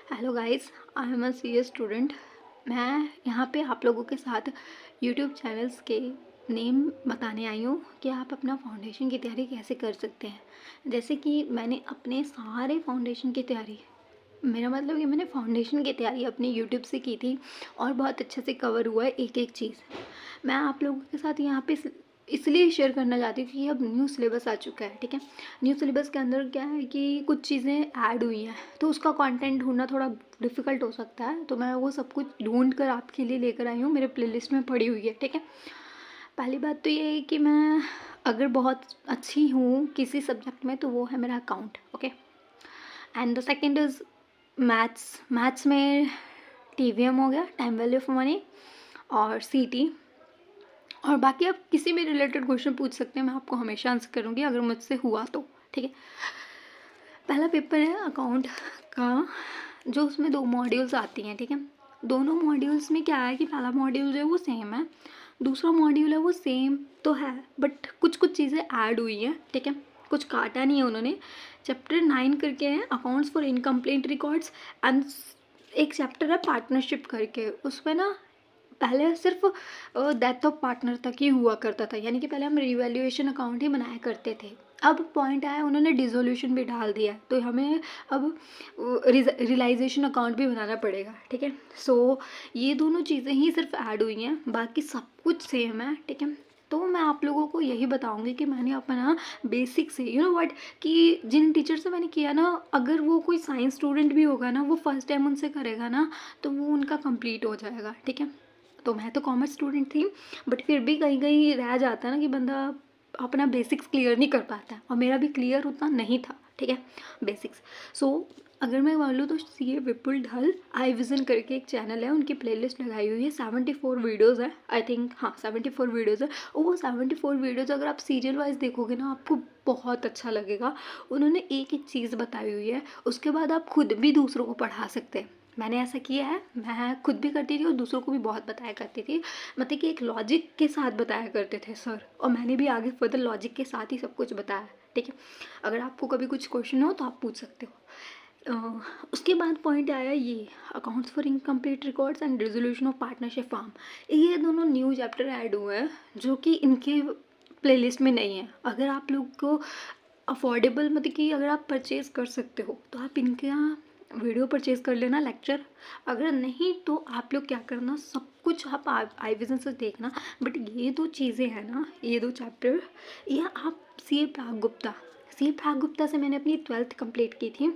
Hello guys, I am a C student. मैं यहाँ पे आप लोगों के साथ यूट्यूब चैनल्स के नेम बताने आई हूँ कि आप अपना फाउंडेशन की तैयारी कैसे कर सकते हैं। जैसे कि मैंने अपने सारे फाउंडेशन की तैयारी, मेरा मतलब कि मैंने फाउंडेशन की तैयारी अपनी यूट्यूब से की थी और बहुत अच्छे से कवर हुआ है एक एक चीज़। मैं आप लोगों के साथ यहाँ पे इसलिए शेयर करना चाहती हूँ कि अब न्यू सिलेबस आ चुका है। ठीक है, न्यू सिलेबस के अंदर क्या है कि कुछ चीज़ें ऐड हुई हैं, तो उसका कंटेंट ढूंढना थोड़ा डिफ़िकल्ट हो सकता है। तो मैं वो सब कुछ ढूंढ कर आपके लिए लेकर आई हूँ, मेरे प्लेलिस्ट में पड़ी हुई है। ठीक है, पहली बात तो ये है कि मैं अगर बहुत अच्छी हूँ किसी सब्जेक्ट में तो वो है मेरा account. Okay, and the second is maths में TVM हो गया, टाइम वैल्यू ऑफ मनी, और CT। और बाकी आप किसी भी रिलेटेड क्वेश्चन पूछ सकते हैं, मैं आपको हमेशा आंसर करूँगी अगर मुझसे हुआ तो। ठीक है, पहला पेपर है अकाउंट का, जो उसमें 2 मॉड्यूल्स आती हैं। ठीक है, दोनों मॉड्यूल्स में क्या है कि पहला मॉड्यूल जो है वो सेम है, दूसरा मॉड्यूल है वो सेम तो है, बट कुछ कुछ चीज़ें ऐड हुई हैं। ठीक है, कुछ काटा नहीं है उन्होंने। चैप्टर 9 करके है accounts for incomplete records, and एक चैप्टर है पार्टनरशिप करके, उसमें ना पहले सिर्फ डेथ ऑफ पार्टनर तक ही हुआ करता था, यानी कि पहले हम रिवैल्यूएशन अकाउंट ही बनाया करते थे। अब पॉइंट आया उन्होंने डिसोल्यूशन भी डाल दिया है, तो हमें अब रियलाइजेशन अकाउंट भी बनाना पड़ेगा। ठीक है, सो ये दोनों चीज़ें ही सिर्फ ऐड हुई हैं, बाकी सब कुछ सेम है। ठीक है, तो मैं आप लोगों को यही बताऊंगी कि मैंने अपना बेसिक से व्हाट कि जिन टीचर से मैंने किया ना, अगर वो कोई साइंस स्टूडेंट भी होगा ना, वो फर्स्ट टाइम उनसे करेगा ना, तो वो उनका कंप्लीट हो जाएगा। ठीक है, तो मैं तो कॉमर्स स्टूडेंट थी, बट फिर भी कहीं कहीं रह जाता है ना कि बंदा अपना बेसिक्स क्लियर नहीं कर पाता है, और मेरा भी क्लियर उतना नहीं था। ठीक है, बेसिक्स। सो अगर मैं बोलूँ तो CA विपुल ढल आई विज़न करके एक चैनल है, उनकी प्लेलिस्ट लगाई हुई है, 74 वीडियोज़ है आई थिंक। हाँ, 74 वीडियोज़ है, और वो 74 वीडियोज़ अगर आप सीरियल वाइज देखोगे ना, आपको बहुत अच्छा लगेगा। उन्होंने एक एक चीज़ बताई हुई है, उसके बाद आप खुद भी दूसरों को पढ़ा सकते हैं। मैंने ऐसा किया है, मैं खुद भी करती थी और दूसरों को भी बहुत बताया करती थी। मतलब कि एक लॉजिक के साथ बताया करते थे सर, और मैंने भी आगे फर्दर लॉजिक के साथ ही सब कुछ बताया। ठीक है, अगर आपको कभी कुछ क्वेश्चन हो तो आप पूछ सकते हो। उसके बाद पॉइंट आया ये accounts for incomplete records and resolution of partnership firm. ये दोनों न्यू चैप्टर ऐड हुए हैं जो कि इनके प्लेलिस्ट में नहीं है। अगर आप लोग को अफोर्डेबल, मतलब कि अगर आप परचेज़ कर सकते हो तो आप इनके यहाँ वीडियो परचेज़ कर लेना, लेक्चर। अगर नहीं तो आप लोग क्या करना, सब कुछ आप आई विज़न से देखना। बट ये दो चीज़ें हैं ना, ये दो चैप्टर, ये आप सी प्राग गुप्ता से मैंने अपनी 12th कंप्लीट की थी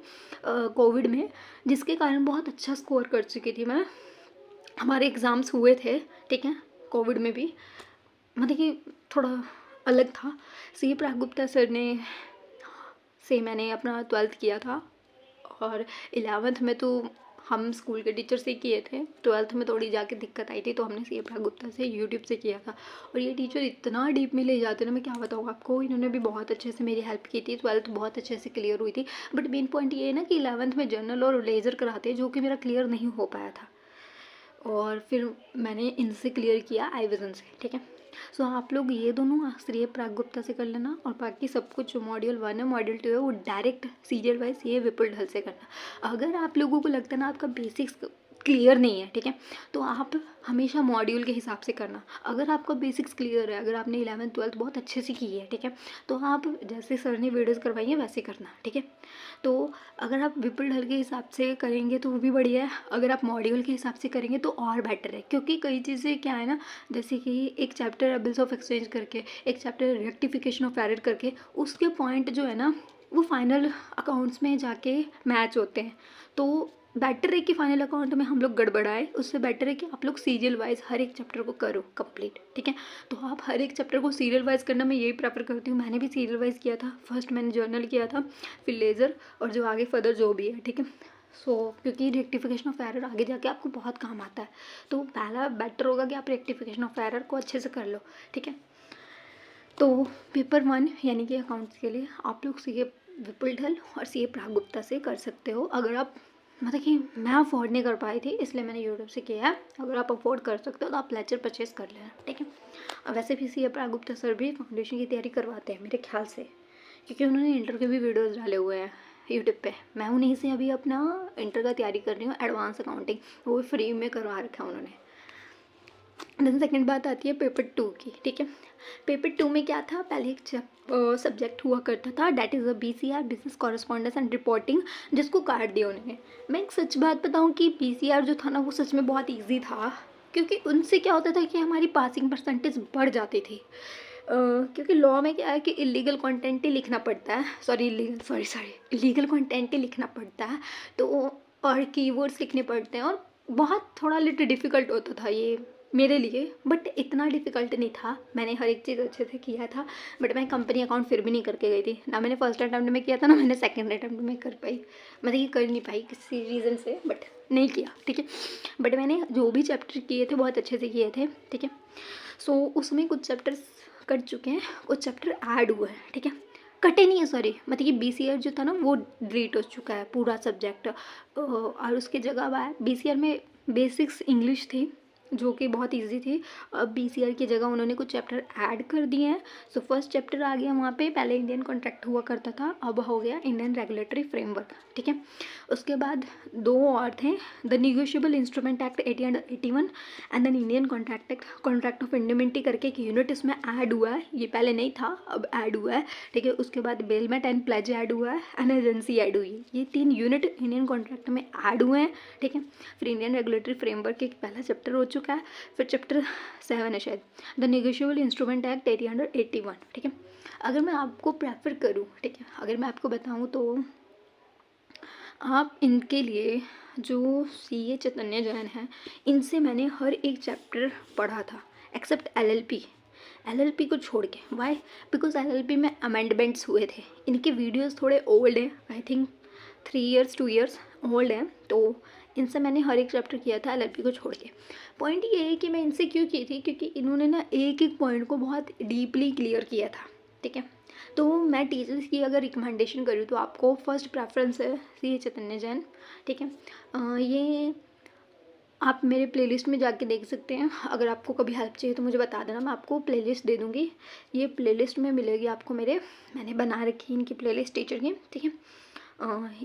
कोविड में, जिसके कारण बहुत अच्छा स्कोर कर चुकी थी मैं। हमारे एग्ज़ाम्स हुए थे, ठीक है, कोविड में भी, मतलब कि थोड़ा अलग था। प्राग गुप्ता सर ने से मैंने अपना 12th किया था, और 11th में तो हम स्कूल के टीचर से किए थे। 12th में थोड़ी जाके दिक्कत आई थी, तो हमने प्राग गुप्ता से यूट्यूब से किया था। और ये टीचर इतना डीप में ले जाते ना, मैं क्या बताऊँ आपको, इन्होंने भी बहुत अच्छे से मेरी हेल्प की थी। 12th बहुत अच्छे से क्लियर हुई थी। बट मेन पॉइंट ये है ना कि 11th में जर्नल और लेज़र कराते हैं, जो कि मेरा क्लियर नहीं हो पाया था, और फिर मैंने इनसे क्लियर किया आई विज़न से। ठीक है, सो आप लोग ये दोनों श्रेय प्राग गुप्ता से कर लेना, और बाकी सब कुछ जो मॉड्यूल 1 है मॉड्यूल 2 है वो डायरेक्ट सीरियल वाइज ये विपुल ढल से करना। अगर आप लोगों को लगता है ना आपका बेसिक्स क्लियर नहीं है, ठीक है, तो आप हमेशा मॉड्यूल के हिसाब से करना। अगर आपका बेसिक्स क्लियर है, अगर आपने 11th 12th बहुत अच्छे से की है, ठीक है, तो आप जैसे सर ने वीडियोज़ करवाई है वैसे करना। ठीक है, तो अगर आप विपुल ढल के हिसाब से करेंगे तो वो भी बढ़िया है, अगर आप मॉड्यूल के हिसाब से करेंगे तो और बेटर है। क्योंकि कई चीज़ें क्या है ना, जैसे कि एक चैप्टर है बिल्स ऑफ एक्सचेंज करके, एक चैप्टर रेक्टिफिकेशन ऑफ एरर करके, उसके पॉइंट जो है ना वो फाइनल अकाउंट्स में जाके मैच होते हैं। तो बेटर है कि फाइनल अकाउंट में हम लोग गड़बड़ाए, उससे बेटर है कि आप लोग सीरियल वाइज हर एक चैप्टर को करो कंप्लीट। ठीक है, तो आप हर एक चैप्टर को सीरियल वाइज करना मैं यही प्रेफर करती हूँ। मैंने भी सीरियल वाइज किया था, फर्स्ट मैंने जर्नल किया था, फिर लेज़र, और जो आगे फर्दर जो भी है। ठीक है, सो क्योंकि रेक्टिफिकेशन ऑफ एरर आगे जाके आपको बहुत काम आता है, तो पहला बेटर होगा कि आप रेक्टिफिकेशन ऑफ एरर को अच्छे से कर लो। ठीक है, तो पेपर 1 यानी कि अकाउंट्स के लिए आप लोग CA विपुल ढल और CA प्राग गुप्ता से कर सकते हो। अगर आप, मतलब कि मैं अफोर्ड नहीं कर पाई थी इसलिए मैंने यूट्यूब से किया है। अगर आप अफोर्ड कर सकते हो तो आप लेक्चर परचेज कर लेना। ठीक है, वैसे भी CA प्राग गुप्ता सर भी फाउंडेशन की तैयारी करवाते हैं मेरे ख्याल से, क्योंकि उन्होंने इंटर के भी वीडियोज़ डाले हुए हैं। यूट्यूब पे। मैं उन्हीं से अभी अपना इंटर का तैयारी कर रही हूँ, एडवांस अकाउंटिंग, वो भी फ्री में करवा रखा है उन्होंने। देन सेकंड बात आती है पेपर 2 की, ठीक है। पेपर 2 में क्या था, पहले एक सब्जेक्ट हुआ करता था, that is a BCR, business correspondence and reporting, जिसको काट दिया उन्होंने। मैं एक सच बात बताऊँ कि BCR जो था ना वो सच में बहुत ईजी था, क्योंकि उनसे क्या होता था कि हमारी पासिंग परसेंटेज बढ़ जाती थी। क्योंकि लॉ में क्या है कि इलीगल कंटेंट ही लिखना पड़ता है, इलीगल कंटेंट ही लिखना पड़ता है, तो और कीवर्ड्स लिखने पड़ते हैं, और बहुत थोड़ा लिटिल डिफ़िकल्ट होता था ये मेरे लिए, बट इतना डिफ़िकल्ट नहीं था। मैंने हर एक चीज़ अच्छे से किया था, बट मैं कंपनी अकाउंट फिर भी नहीं करके गई थी ना। मैंने फर्स्ट अटैम्प्ट में किया था ना मैंने सेकंड अटैम्प्ट में कर पाई, मतलब ये कर नहीं पाई किसी रीज़न से, बट नहीं किया, ठीक है। बट मैंने जो भी चैप्टर किए थे बहुत अच्छे से किए थे, ठीक है। सो उसमें कुछ चैप्टर्स कट चुके हैं, कुछ चैप्टर ऐड हुए हैं, ठीक है। कटे नहीं है, सॉरी, मतलब कि BCR जो था ना वो डिलीट हो चुका है पूरा सब्जेक्ट, और उसकी जगह अब BCR में बेसिक्स इंग्लिश थी जो कि बहुत इजी थी। अब BCR की जगह उन्होंने कुछ चैप्टर ऐड कर दिए हैं। सो फर्स्ट चैप्टर आ गया वहाँ पे, पहले इंडियन कॉन्ट्रैक्ट हुआ करता था, अब हो गया इंडियन रेगुलेटरी फ्रेमवर्क, ठीक है। उसके बाद दो और थे, the negotiable instrument act 80 and then Indian contract of indemnity करके एक यूनिट इसमें ऐड हुआ है, ये पहले नहीं था अब ऐड हुआ है, ठीक है। उसके बाद बेलमेट एंड प्लेज ऐड हुआ है एंड एजेंसी ऐड हुई है, ये 3 यूनिट इंडियन कॉन्ट्रैक्ट में ऐड हुए हैं, ठीक है। फिर इंडियन रेगुलेटरी फ्रेमवर्क एक पहला चैप्टर हो चुका है, फिर चैप्टर 7 है शायद, द निगोशिएबल इंस्ट्रूमेंट एक्ट 1881, ठीक है। अगर मैं आपको प्रेफर करूँ, ठीक है, अगर मैं आपको बताऊँ तो आप इनके लिए जो CA चैतन्य जैन हैं, इनसे मैंने हर एक चैप्टर पढ़ा था एक्सेप्ट LLP को छोड़ के। वाई? बिकॉज LLP में अमेंडमेंट्स हुए थे। इनके वीडियोस थोड़े ओल्ड हैं, I think 3 years 2 years old हैं, तो इनसे मैंने हर एक चैप्टर किया था LLP को छोड़ के। पॉइंट ये है कि मैं इनसे क्यों की थी, क्योंकि इन्होंने ना एक एक पॉइंट को बहुत डीपली क्लियर किया था, ठीक है। तो मैं टीचर्स की अगर रिकमेंडेशन करूँ तो आपको फर्स्ट प्रेफरेंस है CA चैतन्य जैन, ठीक है। ये आप मेरे प्लेलिस्ट में जाके देख सकते हैं। अगर आपको कभी हेल्प चाहिए तो मुझे बता देना, मैं आपको प्लेलिस्ट दे दूँगी। ये प्लेलिस्ट में मिलेगी आपको मैंने बना रखी है इनकी प्लेलिस्ट टीचर की, ठीक है।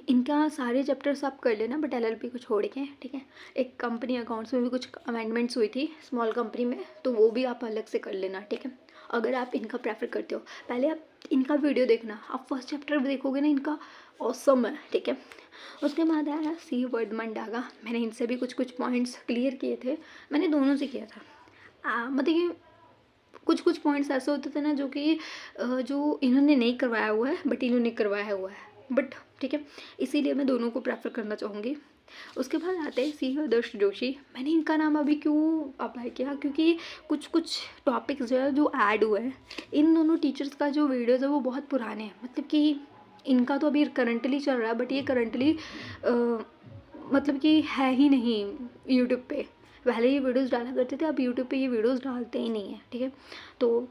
इनका सारे चैप्टर्स आप कर लेना बट LLP को छोड़ के, ठीक है। एक कंपनी अकाउंट्स में भी कुछ अमेंडमेंट्स हुई थी स्मॉल कंपनी में, तो वो भी आप अलग से कर लेना, ठीक है। अगर आप इनका प्रेफर करते हो, पहले आप इनका वीडियो देखना, आप फर्स्ट चैप्टर देखोगे ना इनका ऑसम है, ठीक है। उसके बाद आया C वर्धमान-डागा, मैंने इनसे भी कुछ पॉइंट्स क्लियर किए थे, मैंने दोनों से किया था। मतलब कि कुछ पॉइंट्स ऐसे होते थे ना जो कि जो इन्होंने नहीं करवाया हुआ है बट इन्होंने करवाया हुआ है, बट ठीक है, इसीलिए मैं दोनों को प्रेफर करना चाहूँगी। उसके बाद आते हैं C आदर्श जोशी। मैंने इनका नाम अभी क्यों अप्लाई किया, क्योंकि कुछ टॉपिक्स जो है जो ऐड हुए हैं, इन दोनों टीचर्स का जो वीडियोज़ है वो बहुत पुराने हैं, मतलब कि इनका तो अभी करंटली चल रहा है बट ये करंटली मतलब कि है ही नहीं यूट्यूब पे। पहले ये वीडियोज़ डाला करते थे, अब यूट्यूब पे ये वीडियोज़ डालते ही नहीं है, ठीक है। तो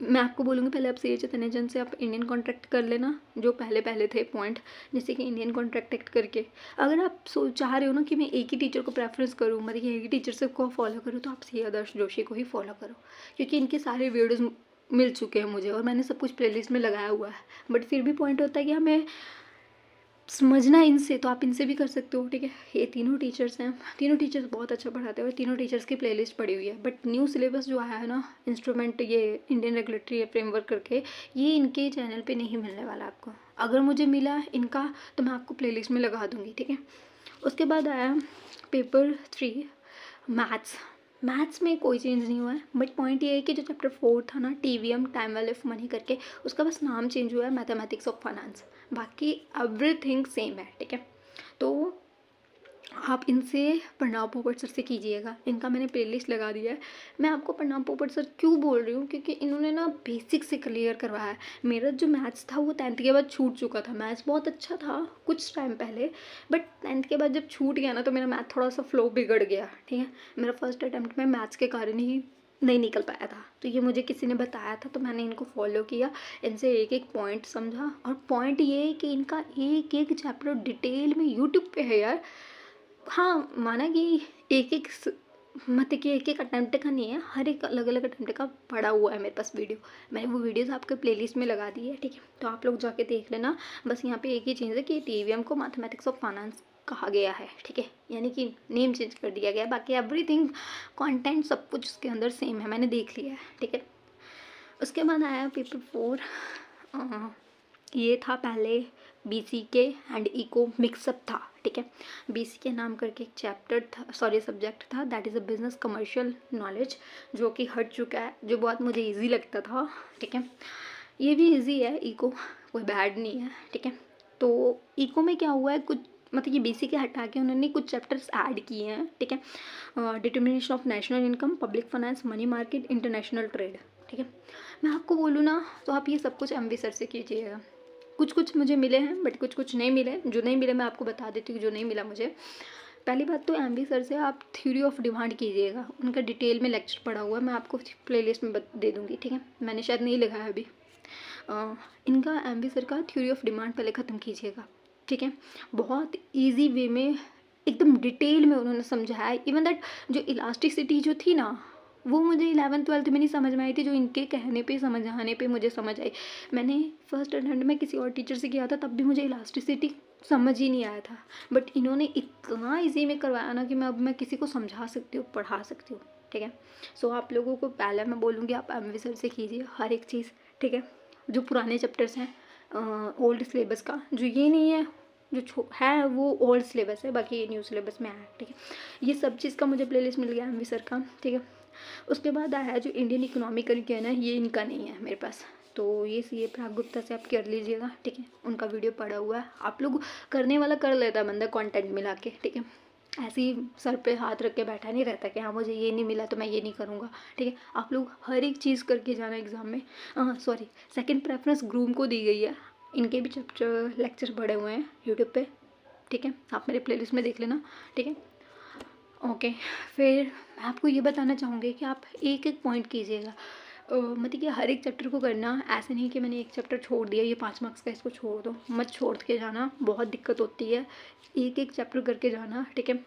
मैं आपको बोलूँगी पहले आप CA चैतन्य जैन से आप इंडियन कॉन्ट्रैक्ट कर लेना, जो पहले थे पॉइंट, जैसे कि इंडियन कॉन्ट्रैक्ट एक्ट करके। अगर आप चाह रहे हो ना कि मैं एक ही टीचर को प्रेफरेंस करूँ, मतलब कि एक ही टीचर से को फॉलो करूँ, तो आप CA आदर्श जोशी को ही फॉलो करो, क्योंकि इनके सारे वीडियोज़ मिल चुके हैं मुझे और मैंने सब कुछ प्लेलिस्ट में लगाया हुआ है। बट फिर भी पॉइंट होता है कि हमें समझना इनसे, तो आप इनसे भी कर सकते हो, ठीक है। ये तीनों टीचर्स हैं, तीनों टीचर्स बहुत अच्छा पढ़ाते हैं और तीनों टीचर्स की प्लेलिस्ट पड़ी हुई है। बट न्यू सिलेबस जो आया है ना इंस्ट्रूमेंट, ये इंडियन रेगुलेटरी फ्रेमवर्क करके, ये इनके चैनल पे नहीं मिलने वाला आपको। अगर मुझे मिला इनका तो मैं आपको प्लेलिस्ट में लगा दूँगी, ठीक है। उसके बाद आया पेपर 3 मैथ्स में कोई चेंज नहीं हुआ है, बट पॉइंट ये है कि जो चैप्टर 4 था ना TVM time value of money करके, उसका बस नाम चेंज हुआ है मैथमेटिक्स ऑफ फाइनेंस, बाकी एवरीथिंग सेम है, ठीक है। तो आप इनसे प्रणव पोपट सर से कीजिएगा, इनका मैंने प्लेलिस्ट लगा दिया है। मैं आपको प्रणव पोपट सर क्यों बोल रही हूँ, क्योंकि इन्होंने ना बेसिक से क्लियर करवाया है। मेरा जो मैथ्स था वो 10th के बाद छूट चुका था, मैथ्स बहुत अच्छा था कुछ टाइम पहले, बट 10th के बाद जब छूट गया ना तो मेरा मैथ थोड़ा सा फ्लो बिगड़ गया, ठीक है। मेरा फर्स्ट अटैम्प्ट में मैथ्स के कारण ही नहीं निकल पाया था, तो ये मुझे किसी ने बताया था, तो मैंने इनको फॉलो किया, इनसे एक एक पॉइंट समझा। और पॉइंट ये है कि इनका एक एक चैप्टर डिटेल में यूट्यूब पे है यार। हाँ, माना कि एक एक मतलब कि एक एक अटेम्प्ट का नहीं है, हर एक अलग अलग अटेम्प्ट का पड़ा हुआ है मेरे पास वीडियो। मैंने वो वीडियोस आपके प्लेलिस्ट में लगा दी है, ठीक है, तो आप लोग जाके देख लेना। बस यहाँ पे एक ही चीज़ है कि टीवीएम को मैथमेटिक्स ऑफ फाइनेंस कहा गया है, ठीक है, यानी कि नेम चेंज कर दिया गया है, बाकी एवरीथिंग कंटेंट सब कुछ उसके अंदर सेम है, मैंने देख लिया है, ठीक है। उसके बाद आया पेपर 4। ये था पहले BCK एंड इको मिक्सअप था, ठीक है। BCK नाम करके एक चैप्टर था, सॉरी सब्जेक्ट था, that is a business commercial knowledge, जो कि हट चुका है, जो बहुत मुझे इजी लगता था, ठीक है। ये भी इजी है, इको कोई बैड नहीं है, ठीक है। तो इको में क्या हुआ है, कुछ मतलब ये BCK हटा के उन्होंने कुछ चैप्टर्स ऐड किए हैं, ठीक है। Determination of national income, public finance, money market, international trade, ठीक है। मैं आपको बोलूँ ना तो आप ये सब कुछ MV सर से कीजिएगा। कुछ कुछ मुझे मिले हैं बट कुछ कुछ नहीं मिले। जो नहीं मिले मैं आपको बता देती हूँ, जो नहीं मिला मुझे। पहली बात तो MV सर से आप थ्योरी ऑफ डिमांड कीजिएगा, उनका डिटेल में लेक्चर पड़ा हुआ है, मैं आपको प्लेलिस्ट में दे दूँगी, ठीक है। मैंने शायद नहीं लगाया अभी। इनका MV सर का थ्योरी ऑफ डिमांड पहले ख़त्म कीजिएगा, ठीक है। बहुत ईजी वे में एकदम डिटेल में उन्होंने समझाया। इवन दैट जो इलास्टिसिटी जो थी ना, वो मुझे 11th-12th में नहीं समझ में आई थी, जो इनके कहने पे समझाने पे मुझे समझ आई। मैंने फर्स्ट अटेम्प्ट में किसी और टीचर से किया था, तब भी मुझे इलास्टिसिटी समझ ही नहीं आया था, बट इन्होंने इतना ईजी में करवाया ना कि मैं किसी को समझा सकती हूँ, पढ़ा सकती हूँ, ठीक है। सो आप लोगों को पहले मैं बोलूँगी आप MV सर से कीजिए हर एक चीज़, ठीक है। जो पुराने चैप्टर्स हैं ओल्ड सिलेबस का, जो ये नहीं है जो है वो ओल्ड सिलेबस है, बाकी ये न्यू सिलेबस में आया है, ठीक है। ये सब चीज़ का मुझे प्लेलिस्ट मिल गया MV सर का, ठीक है। उसके बाद आया है जो इंडियन इकोनॉमी करके है ना, ये इनका नहीं है मेरे पास, तो ये CA पराग गुप्ता से आप कर लीजिएगा, ठीक है। उनका वीडियो पड़ा हुआ है, आप लोग करने वाला कर लेता है बंदा कंटेंट मिला के, ठीक है। ऐसे ही सर पे हाथ रख के बैठा नहीं रहता कि हाँ मुझे ये नहीं मिला तो मैं ये नहीं करूँगा, ठीक है। आप लोग हर एक चीज़ करके जाना एग्ज़ाम में। सॉरी, सेकंड प्रेफरेंस ग्रूम को दी गई है, इनके भी चैप्टर लेक्चर पड़े हुए हैं यूट्यूब पे, ठीक है। आप मेरे प्लेलिस्ट में देख लेना, ठीक है। ओके, फिर मैं आपको ये बताना चाहूँगी कि आप एक एक पॉइंट कीजिएगा। मतलब कि हर एक चैप्टर को करना, ऐसे नहीं कि मैंने एक चैप्टर छोड़ दिया, ये 5 मार्क्स का, इसको छोड़ दो, मत छोड़ के जाना, बहुत दिक्कत होती है। एक एक चैप्टर करके जाना, ठीक है।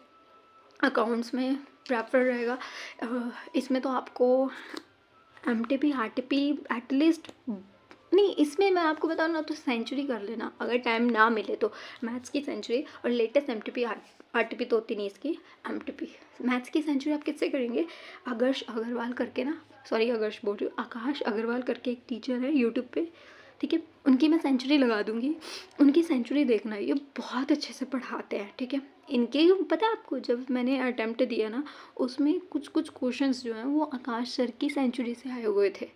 अकाउंट्स में प्रेफर रहेगा। इसमें तो आपको MTP RTP एटलीस्ट नहीं, इसमें मैं आपको बताऊँ ना तो सेंचुरी कर लेना, अगर टाइम ना मिले तो मैथ्स की सेंचुरी, और लेटेस्ट MTP RTP तो होती नहीं इसकी, MTP मैथ्स की सेंचुरी आप किससे करेंगे, आदर्श अग्रवाल करके ना, सॉरी आदर्श बोल रही हूँ, आकाश अग्रवाल करके एक टीचर है यूट्यूब पे, ठीक है। उनकी मैं सेंचुरी लगा दूँगी, उनकी सेंचुरी देखना, ये बहुत अच्छे से पढ़ाते हैं, ठीक है। इनके पता है आपको, जब मैंने अटैम्प्ट दिया ना, उसमें कुछ कुछ क्वेश्चंस जो हैं वो आकाश सर की सेंचुरी से आए हुए थे,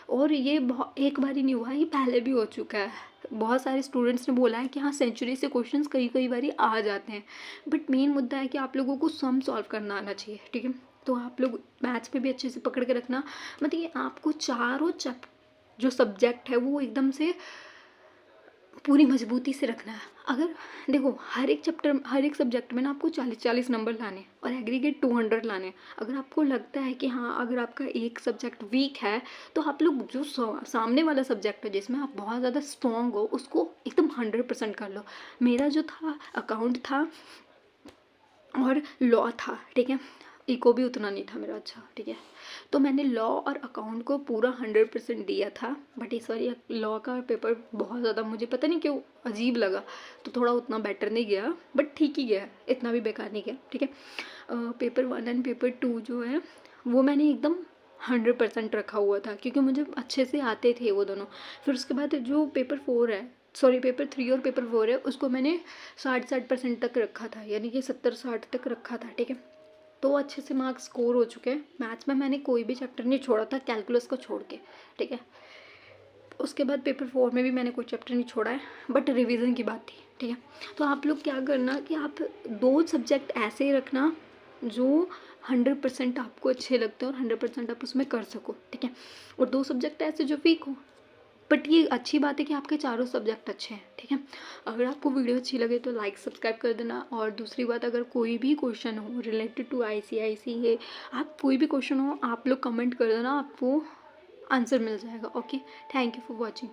और ये बहुत एक बार ही नहीं हुआ, ये पहले भी हो चुका है। बहुत सारे स्टूडेंट्स ने बोला है कि हाँ सेंचुरी से क्वेश्चंस कई कई बारी आ जाते हैं, बट मेन मुद्दा है कि आप लोगों को सम सॉल्व करना आना चाहिए, ठीक है। तो आप लोग मैथ्स पे भी अच्छे से पकड़ के रखना, मतलब ये आपको चारों जो सब्जेक्ट है वो एकदम से पूरी मजबूती से रखना है। अगर देखो हर एक चैप्टर, हर एक सब्जेक्ट में ना आपको 40-40 नंबर लाने और एग्रीगेट 200 लाने। अगर आपको लगता है कि हाँ अगर आपका एक सब्जेक्ट वीक है तो आप लोग जो सामने वाला सब्जेक्ट है जिसमें आप बहुत ज़्यादा स्ट्रॉन्ग हो उसको एकदम 100% कर लो। मेरा जो था अकाउंट था और लॉ था, ठीक है। इको भी उतना नहीं था मेरा अच्छा, ठीक है। तो मैंने लॉ और अकाउंट को पूरा 100% दिया था, बट इस बार लॉ का पेपर बहुत ज़्यादा मुझे पता नहीं क्यों अजीब लगा, तो थोड़ा उतना बेटर नहीं गया, बट ठीक ही गया, इतना भी बेकार नहीं गया, ठीक है। पेपर 1 एंड पेपर 2 जो है वो मैंने एकदम 100% रखा हुआ था, क्योंकि मुझे अच्छे से आते थे वो दोनों। फिर उसके बाद जो पेपर 4 है, सॉरी पेपर 3 और पेपर 4 है, उसको मैंने 60% तक रखा था, यानी कि 70-60 तक रखा था, ठीक है। तो अच्छे से मार्क्स स्कोर हो चुके हैं। मैथ्स में मैंने कोई भी चैप्टर नहीं छोड़ा था कैलकुलस को छोड़ के, ठीक है। उसके बाद पेपर 4 में भी मैंने कोई चैप्टर नहीं छोड़ा है, बट रिवीजन की बात थी, ठीक है। तो आप लोग क्या करना कि आप 2 सब्जेक्ट ऐसे ही रखना जो 100% आपको अच्छे लगते हैं और 100% आप उसमें कर सको, ठीक है। और 2 सब्जेक्ट ऐसे जो वीक हो, बट ये अच्छी बात है कि आपके चारों सब्जेक्ट अच्छे हैं, ठीक है। अगर आपको वीडियो अच्छी लगे तो लाइक सब्सक्राइब कर देना, और दूसरी बात अगर कोई भी क्वेश्चन हो रिलेटेड टू ICICA, आप कोई भी क्वेश्चन हो आप लोग कमेंट कर देना, आपको आंसर मिल जाएगा। Okay, thank you for watching.